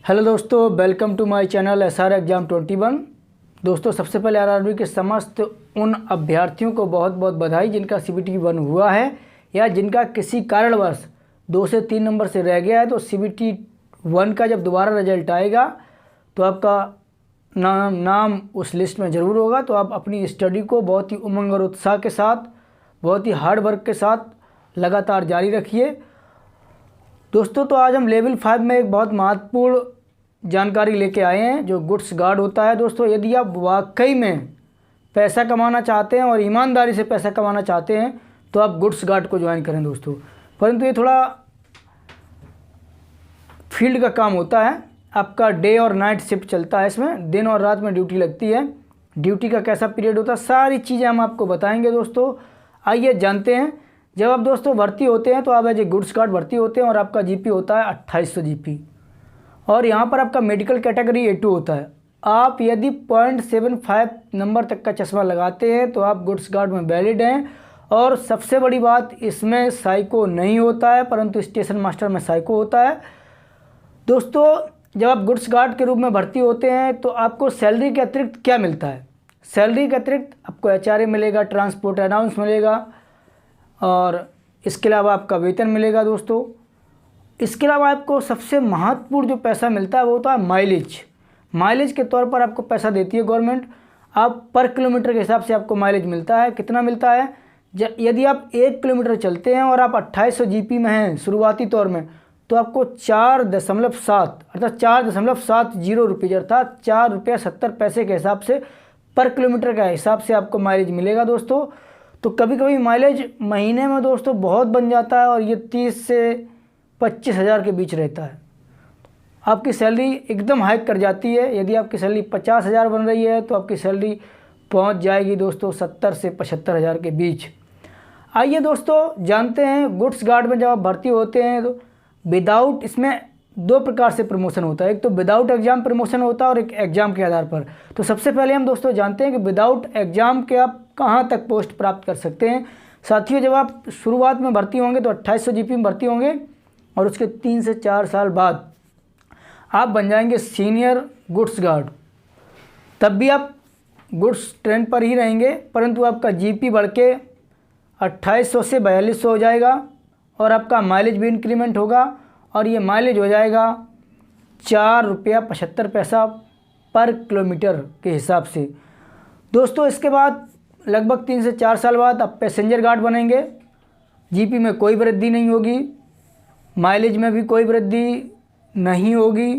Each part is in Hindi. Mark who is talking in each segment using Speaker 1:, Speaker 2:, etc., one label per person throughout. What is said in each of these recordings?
Speaker 1: हेलो दोस्तों, welcome to my channel SR exam 21। दोस्तों, सबसे पहले RRB के समस्त उन अभ्यर्थियों को बहुत बहुत बधाई जिनका CBT 1 हुआ है या जिनका किसी कारणवश 2 से 3 नंबर से रह गया है। तो CBT 1 का जब दोबारा रिजल्ट आएगा तो आपका नाम उस लिस्ट में ज़रूर होगा। तो आप अपनी स्टडी को बहुत ही उमंग और उत्साह के साथ, बहुत ही हार्ड वर्क के साथ लगातार जारी रखिए। दोस्तों, तो आज हम लेवल 5 में एक बहुत महत्वपूर्ण जानकारी लेके आए हैं जो गुड्स गार्ड होता है। दोस्तों, यदि आप वाकई में पैसा कमाना चाहते हैं और ईमानदारी से पैसा कमाना चाहते हैं तो आप गुड्स गार्ड को ज्वाइन करें दोस्तों। परंतु ये थोड़ा फील्ड का काम होता है, आपका डे और नाइट शिफ्ट चलता है, इसमें दिन और रात में ड्यूटी लगती है। ड्यूटी का कैसा पीरियड होता है, सारी चीज़ें हम आपको बताएंगे दोस्तों। आइए जानते हैं। जब आप दोस्तों भर्ती होते हैं तो आप एज ए गुड्स गार्ड भर्ती होते हैं और आपका GP होता है 2800 GP और यहाँ पर आपका मेडिकल कैटेगरी A2 होता है। आप यदि 0.75 नंबर तक का चश्मा लगाते हैं तो आप गुड्स गार्ड में वैलिड हैं। और सबसे बड़ी बात, इसमें साइको नहीं होता है परंतु स्टेशन मास्टर में साइको होता है। दोस्तों, जब आप गुड्स गार्ड के रूप में भर्ती होते हैं तो आपको सैलरी के अतिरिक्त क्या मिलता है? सैलरी के अतिरिक्त आपको HRA मिलेगा, ट्रांसपोर्ट अलाउंस मिलेगा और इसके अलावा आपका वेतन मिलेगा दोस्तों। इसके अलावा आपको सबसे महत्वपूर्ण जो पैसा मिलता है वो होता है माइलेज। माइलेज के तौर पर आपको पैसा देती है गवर्नमेंट। आप पर किलोमीटर के हिसाब से आपको माइलेज मिलता है। कितना मिलता है? यदि आप 1 किलोमीटर चलते हैं और आप 2800 GP में हैं शुरुआती तौर में तो आपको 4.7 अर्थात 4.70 रुपये अर्थात 4 रुपया 70 पैसे के हिसाब से पर किलोमीटर के हिसाब से आपको माइलेज मिलेगा दोस्तों। तो कभी कभी माइलेज महीने में दोस्तों बहुत बन जाता है और ये 30 से 25 हज़ार के बीच रहता है। आपकी सैलरी एकदम हाइक कर जाती है। यदि आपकी सैलरी 50 हज़ार बन रही है तो आपकी सैलरी पहुंच जाएगी दोस्तों 70 से 75 हज़ार के बीच। आइए दोस्तों जानते हैं, गुड्स गार्ड में जब आप भर्ती होते हैं तो विदाउट, इसमें 2 प्रकार से प्रमोशन होता है। एक तो विदाउट एग्ज़ाम प्रमोशन होता है और एक एग्ज़ाम के आधार पर। तो सबसे पहले हम दोस्तों जानते हैं कि विदाउट एग्ज़ाम के आप कहाँ तक पोस्ट प्राप्त कर सकते हैं। साथियों, जब आप शुरुआत में भर्ती होंगे तो 2800 GP में भर्ती होंगे और उसके 3 से 4 साल बाद आप बन जाएंगे सीनियर गुड्स गार्ड। तब भी आप गुड्स ट्रेन पर ही रहेंगे परंतु आपका GP बढ़ के 2800 से 4200 हो जाएगा और आपका माइलेज भी इंक्रीमेंट होगा और ये माइलेज हो जाएगा 4 रुपया 75 पैसा पर किलोमीटर के हिसाब से दोस्तों। इसके बाद लगभग 3 से 4 साल बाद आप पैसेंजर गार्ड बनेंगे। GP में कोई वृद्धि नहीं होगी, माइलेज में भी कोई वृद्धि नहीं होगी,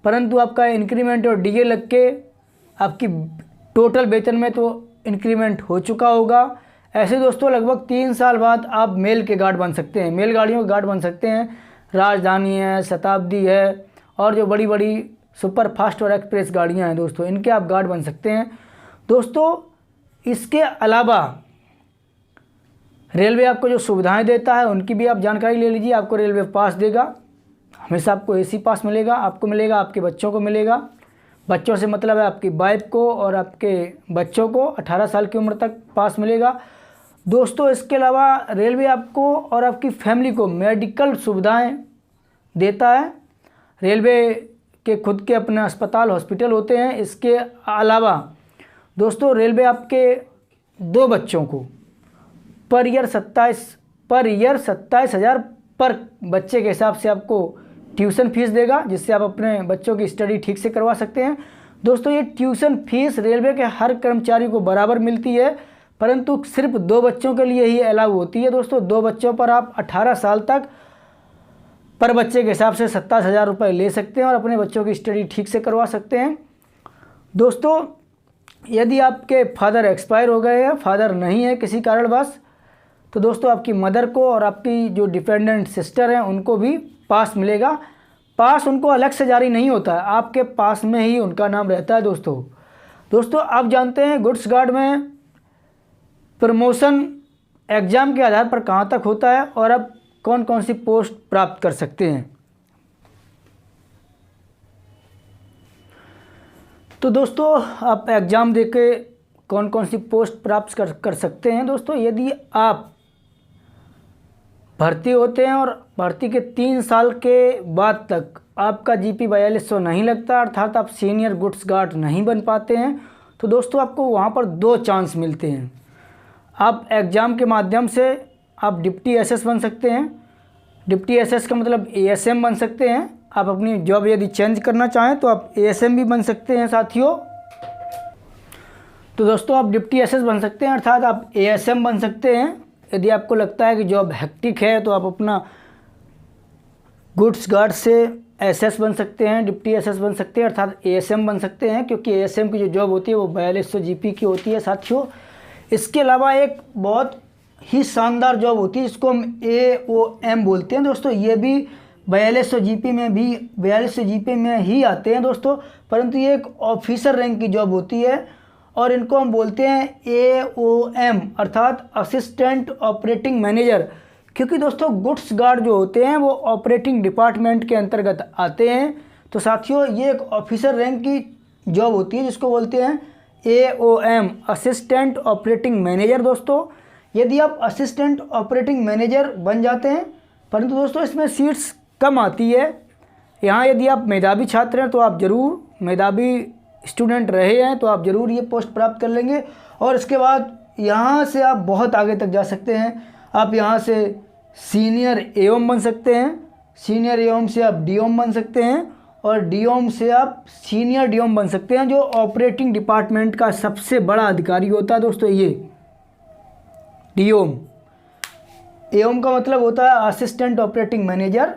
Speaker 1: परंतु आपका इंक्रीमेंट और DA लग के आपकी टोटल वेतन में तो इंक्रीमेंट हो चुका होगा। ऐसे दोस्तों लगभग 3 साल बाद आप मेल के गार्ड बन सकते हैं, मेल गाड़ियों के गार्ड बन सकते हैं। राजधानी है, शताब्दी है और जो बड़ी बड़ी सुपर फास्ट और एक्सप्रेस गाड़ियाँ हैं दोस्तों, इनके आप गार्ड बन सकते हैं दोस्तों। इसके अलावा रेलवे आपको जो सुविधाएं देता है उनकी भी आप जानकारी ले लीजिए। आपको रेलवे पास देगा, हमेशा आपको AC पास मिलेगा, आपको मिलेगा, आपके बच्चों को मिलेगा। बच्चों से मतलब है आपकी वाइफ को और आपके बच्चों को 18 साल की उम्र तक पास मिलेगा दोस्तों। इसके अलावा रेलवे आपको और आपकी फैमिली को मेडिकल सुविधाएं देता है। रेलवे के खुद के अपने अस्पताल, हॉस्पिटल होते हैं। इसके अलावा दोस्तों रेलवे आपके 2 बच्चों को पर ईयर 27 हज़ार पर बच्चे के हिसाब से आपको ट्यूशन फीस देगा, जिससे आप अपने बच्चों की स्टडी ठीक से करवा सकते हैं दोस्तों। ये ट्यूशन फीस रेलवे के हर कर्मचारी को बराबर मिलती है परंतु सिर्फ 2 बच्चों के लिए ही अलाउ होती है दोस्तों। 2 बच्चों पर आप 18 साल तक पर बच्चे के हिसाब से 27 हज़ार रुपये ले सकते हैं और अपने बच्चों की स्टडी ठीक से करवा सकते हैं दोस्तों। यदि आपके फादर एक्सपायर हो गए हैं, फादर नहीं है किसी कारणवश, तो दोस्तों आपकी मदर को और आपकी जो डिपेंडेंट सिस्टर हैं उनको भी पास मिलेगा। पास उनको अलग से जारी नहीं होता है, आपके पास में ही उनका नाम रहता है दोस्तों। आप जानते हैं गुड्स गार्ड में प्रमोशन एग्ज़ाम के आधार पर कहाँ तक होता है और आप कौन कौन सी पोस्ट प्राप्त कर सकते हैं। तो दोस्तों आप एग्ज़ाम देके कौन कौन सी पोस्ट प्राप्त कर सकते हैं दोस्तों। यदि आप भर्ती होते हैं और भर्ती के 3 साल के बाद तक आपका जीपी 4200 नहीं लगता, अर्थात आप सीनियर गुड्स गार्ड नहीं बन पाते हैं। तो दोस्तों आपको वहाँ पर 2 चांस मिलते हैं। आप एग्ज़ाम के माध्यम से आप डिप्टी एसएस बन सकते हैं। डिप्टी एसएस का मतलब एएसएम बन सकते हैं। आप अपनी जॉब यदि चेंज करना चाहें तो आप एएसएम भी बन सकते हैं साथियों। तो दोस्तों आप डिप्टी एसएस बन सकते हैं, अर्थात आप एएसएम बन सकते हैं। यदि आपको लगता है कि जॉब हेक्टिक है तो आप अपना गुड्स गार्ड से एसएस बन सकते हैं, डिप्टी एसएस बन सकते हैं, अर्थात एएसएम बन सकते हैं, क्योंकि एएसएम की जो जॉब होती है वो 4200 जीपी की होती है साथियों। इसके अलावा एक बहुत ही शानदार जॉब होती है जिसको हम एओएम बोलते हैं दोस्तों। ये भी 4200 जीपी में ही आते हैं दोस्तों, परंतु ये एक ऑफिसर रैंक की जॉब होती है और इनको हम बोलते हैं एओएम, अर्थात असिस्टेंट ऑपरेटिंग मैनेजर। क्योंकि दोस्तों गुड्स गार्ड जो होते हैं वो ऑपरेटिंग डिपार्टमेंट के अंतर्गत आते हैं। तो साथियों ये एक ऑफिसर रैंक की जॉब होती है जिसको बोलते हैं एओएम, असिस्टेंट ऑपरेटिंग मैनेजर। दोस्तों यदि आप असिस्टेंट ऑपरेटिंग मैनेजर बन जाते हैं, परंतु दोस्तों इसमें सीट्स कम आती है। यहाँ यदि आप मेधावी छात्र हैं तो आप ज़रूर, मेधावी स्टूडेंट रहे हैं तो आप ज़रूर ये पोस्ट प्राप्त कर लेंगे और इसके बाद यहाँ से आप बहुत आगे तक जा सकते हैं। आप यहाँ से सीनियर एओम बन सकते हैं, सीनियर एओम से आप डीओम बन सकते हैं और डीओम से आप सीनियर डीओम बन सकते हैं, जो ऑपरेटिंग डिपार्टमेंट का सबसे बड़ा अधिकारी होता है दोस्तों ये डीओम। एओम का मतलब होता है असिस्टेंट ऑपरेटिंग मैनेजर,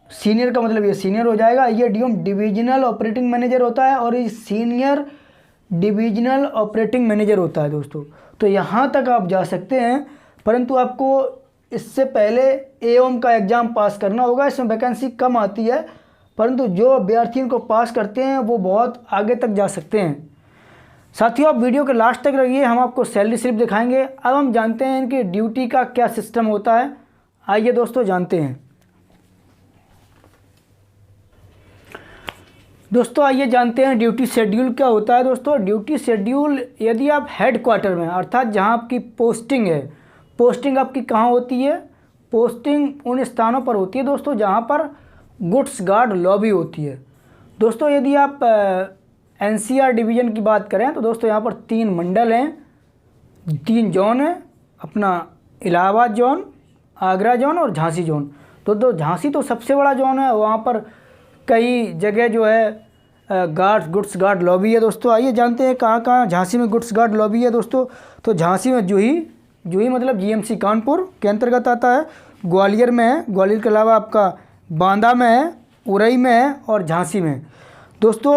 Speaker 1: सीनियर का मतलब ये सीनियर हो जाएगा। ये डीओम डिविजनल ऑपरेटिंग मैनेजर होता है और ये सीनियर डिविजनल ऑपरेटिंग मैनेजर होता है दोस्तों। तो यहाँ तक आप जा सकते हैं, परंतु आपको इससे पहले एओम का एग्ज़ाम पास करना होगा। इसमें वैकेंसी कम आती है, परंतु जो अभ्यर्थी इनको पास करते हैं वो बहुत आगे तक जा सकते हैं। साथियों आप वीडियो के लास्ट तक रहिए, हम आपको सैलरी स्लिप दिखाएंगे। अब हम जानते हैं इनकी ड्यूटी का क्या सिस्टम होता है। आइए दोस्तों जानते हैं। दोस्तों आइए जानते हैं ड्यूटी शेड्यूल क्या होता है। दोस्तों ड्यूटी शेड्यूल, यदि आप हेड क्वार्टर में, अर्थात जहां आपकी पोस्टिंग है, पोस्टिंग आपकी कहाँ होती है? पोस्टिंग उन स्थानों पर होती है दोस्तों जहां पर गुड्स गार्ड लॉबी होती है। दोस्तों यदि आप एनसीआर डिवीज़न की बात करें तो दोस्तों यहाँ पर 3 मंडल हैं, 3 जोन हैं, अपना इलाहाबाद जोन, आगरा जोन और झांसी जोन। तो झांसी तो सबसे बड़ा जोन है, वहाँ पर कई जगह जो है गुड्स गार्ड लॉबी है दोस्तों। आइए जानते हैं कहाँ कहाँ झांसी में गुड्स गार्ड लॉबी है दोस्तों। तो झांसी में जूही मतलब जीएमसी कानपुर के अंतर्गत आता है, ग्वालियर में है, ग्वालियर के अलावा आपका बांदा में है, उरई में है और झांसी में। दोस्तों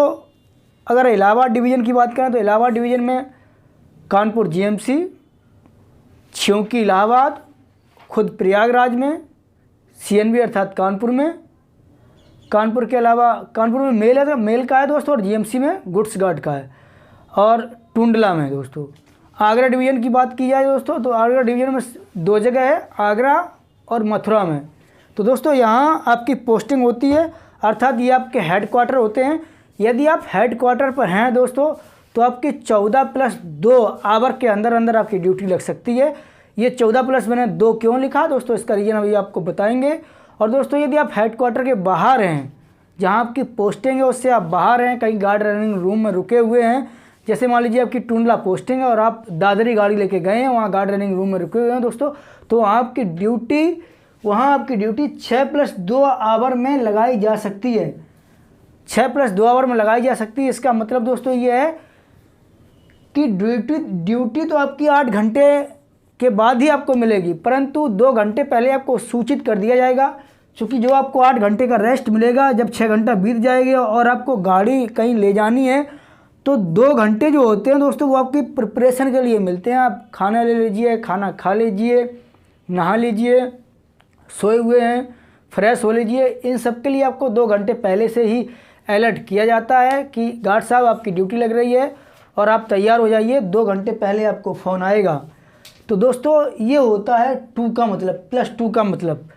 Speaker 1: अगर इलाहाबाद डिवीज़न की बात करें तो इलाहाबाद डिवीज़न में कानपुर जीएमसी, छियोंकी इलाहाबाद, खुद प्रयागराज में, सीएनबी अर्थात कानपुर में, कानपुर के अलावा कानपुर में मेल है तो मेल का है दोस्तों और जीएमसी में गुड्स गार्ड का है, और टुंडला में दोस्तों। आगरा डिवीज़न की बात की जाए दोस्तों तो आगरा डिवीज़न में 2 जगह है, आगरा और मथुरा में। तो दोस्तों यहाँ आपकी पोस्टिंग होती है, अर्थात ये आपके हेड क्वार्टर होते हैं। यदि आप हेड क्वार्टर पर हैं दोस्तों तो आपकी 14+2 आवर के अंदर अंदर आपकी ड्यूटी लग सकती है। ये 14+ मैंने 2 क्यों लिखा दोस्तों, इसका रीज़न अभी आपको बताएंगे। और दोस्तों यदि आप हेड क्वार्टर के बाहर हैं, जहाँ आपकी पोस्टिंग है उससे आप बाहर हैं, कहीं गार्ड रनिंग रूम में रुके हुए हैं, जैसे मान लीजिए आपकी टुंडला पोस्टिंग है और आप दादरी गाड़ी लेके गए हैं, वहाँ गार्ड रनिंग रूम में रुके हुए हैं दोस्तों, तो आपकी ड्यूटी 6+2 आवर में लगाई जा सकती है। 6+2 आवर में लगाई जा सकती है। इसका मतलब दोस्तों ये है कि ड्यूटी तो आपकी 8 घंटे के बाद ही आपको मिलेगी, परंतु 2 घंटे पहले आपको सूचित कर दिया जाएगा, क्योंकि जो आपको 8 घंटे का रेस्ट मिलेगा, जब 6 घंटा बीत जाएगा और आपको गाड़ी कहीं ले जानी है तो 2 घंटे जो होते हैं दोस्तों वो आपकी प्रिपरेशन के लिए मिलते हैं। आप खाना ले लीजिए, खाना खा लीजिए, नहा लीजिए, सोए हुए हैं, फ्रेश हो लीजिए, इन सब के लिए आपको 2 घंटे पहले से ही अलर्ट किया जाता है कि गार्ड साहब आपकी ड्यूटी लग रही है और आप तैयार हो जाइए। 2 घंटे पहले आपको फ़ोन आएगा। तो दोस्तों ये होता है 2 का मतलब, +2 का मतलब।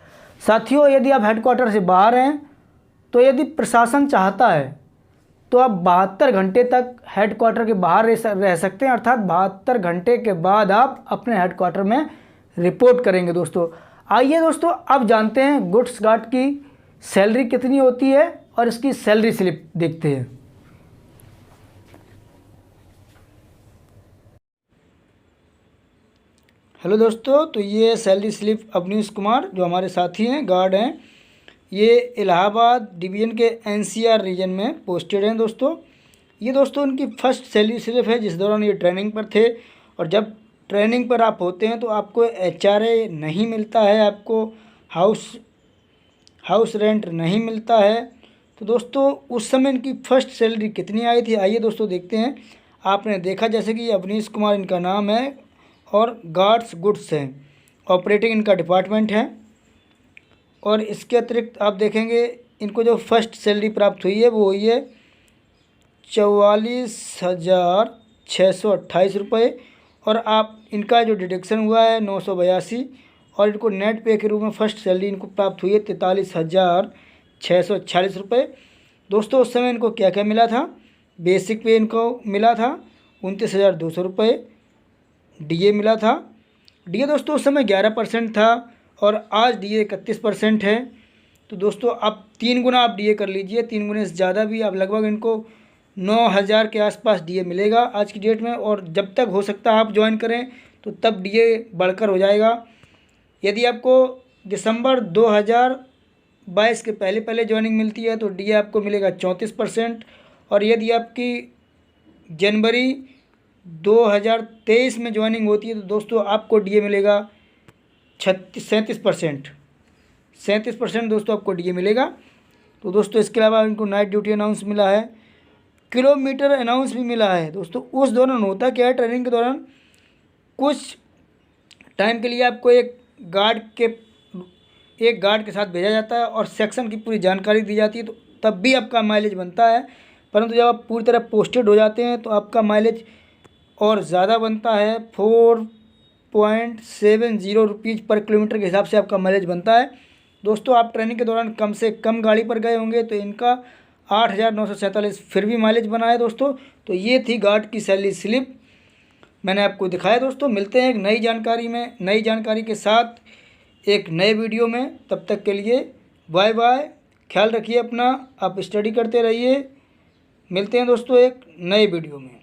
Speaker 1: साथियों यदि आप हेडक्वार्टर से बाहर हैं तो यदि प्रशासन चाहता है तो आप 72 घंटे तक हेडक्वार्टर के बाहर रह सकते हैं, अर्थात 72 घंटे के बाद आप अपने हेडक्वार्टर में रिपोर्ट करेंगे दोस्तों। आइए दोस्तों अब जानते हैं गुड्स गार्ड की सैलरी कितनी होती है और इसकी सैलरी स्लिप देखते हैं। हेलो दोस्तों, तो ये सैलरी स्लिप अवनीश कुमार जो हमारे साथी हैं, गार्ड हैं, ये इलाहाबाद डिवीज़न के एनसीआर रीजन में पोस्टेड हैं दोस्तों। ये दोस्तों उनकी फर्स्ट सैलरी स्लिप है जिस दौरान ये ट्रेनिंग पर थे। और जब ट्रेनिंग पर आप होते हैं तो आपको एचआरए नहीं मिलता है, आपको हाउस रेंट नहीं मिलता है। तो दोस्तों उस समय इनकी फ़र्स्ट सैलरी कितनी आई थी, आइए दोस्तों देखते हैं। आपने देखा जैसे कि अवनीश कुमार इनका नाम है और गार्ड्स गुड्स हैं, ऑपरेटिंग इनका डिपार्टमेंट है। और इसके अतिरिक्त आप देखेंगे इनको जो फर्स्ट सैलरी प्राप्त हुई है वो हुई है 44,628 रुपये। और आप इनका जो डिडक्शन हुआ है 982। और इनको नेट पे के रूप में फ़र्स्ट सैलरी इनको प्राप्त हुई है 43,646 रुपये। दोस्तों उस समय इनको क्या क्या मिला था, बेसिक पे इनको मिला था 29,200 रुपये, डीए मिला था। डीए दोस्तों उस समय 11% था और आज डीए 31% है। तो दोस्तों आप 3 गुना आप डीए कर लीजिए, 3 गुने से ज़्यादा भी, आप लगभग इनको 9,000 के आसपास डीए मिलेगा आज की डेट में। और जब तक हो सकता है आप ज्वाइन करें तो तब डीए बढ़कर हो जाएगा। यदि आपको दिसंबर 2022 के पहले पहले ज्वाइनिंग मिलती है तो डीए आपको मिलेगा 34%। और यदि आपकी जनवरी 2023 में ज्वाइनिंग होती है तो दोस्तों आपको डीए मिलेगा 37% दोस्तों आपको डीए मिलेगा। तो दोस्तों इसके अलावा इनको नाइट ड्यूटी अनाउंस मिला है, किलोमीटर अनाउंस भी मिला है। दोस्तों उस दौरान होता क्या है, ट्रेनिंग के दौरान कुछ टाइम के लिए आपको एक गार्ड के साथ भेजा जाता है और सेक्शन की पूरी जानकारी दी जाती है, तो तब भी आपका माइलेज बनता है। परंतु जब आप पूरी तरह पोस्टेड हो जाते हैं तो आपका माइलेज और ज़्यादा बनता है, 4.70 रुपीज़ पर किलोमीटर के हिसाब से आपका माइलेज बनता है। दोस्तों आप ट्रेनिंग के दौरान कम से कम गाड़ी पर गए होंगे तो इनका 8,947 फिर भी माइलेज बना है दोस्तों। तो ये थी गार्ड की सैलरी स्लिप, मैंने आपको दिखाया। दोस्तों मिलते हैं एक नई जानकारी के साथ एक नए वीडियो में। तब तक के लिए बाय बाय, ख्याल रखिए अपना, आप स्टडी करते रहिए। मिलते हैं दोस्तों एक नए वीडियो में।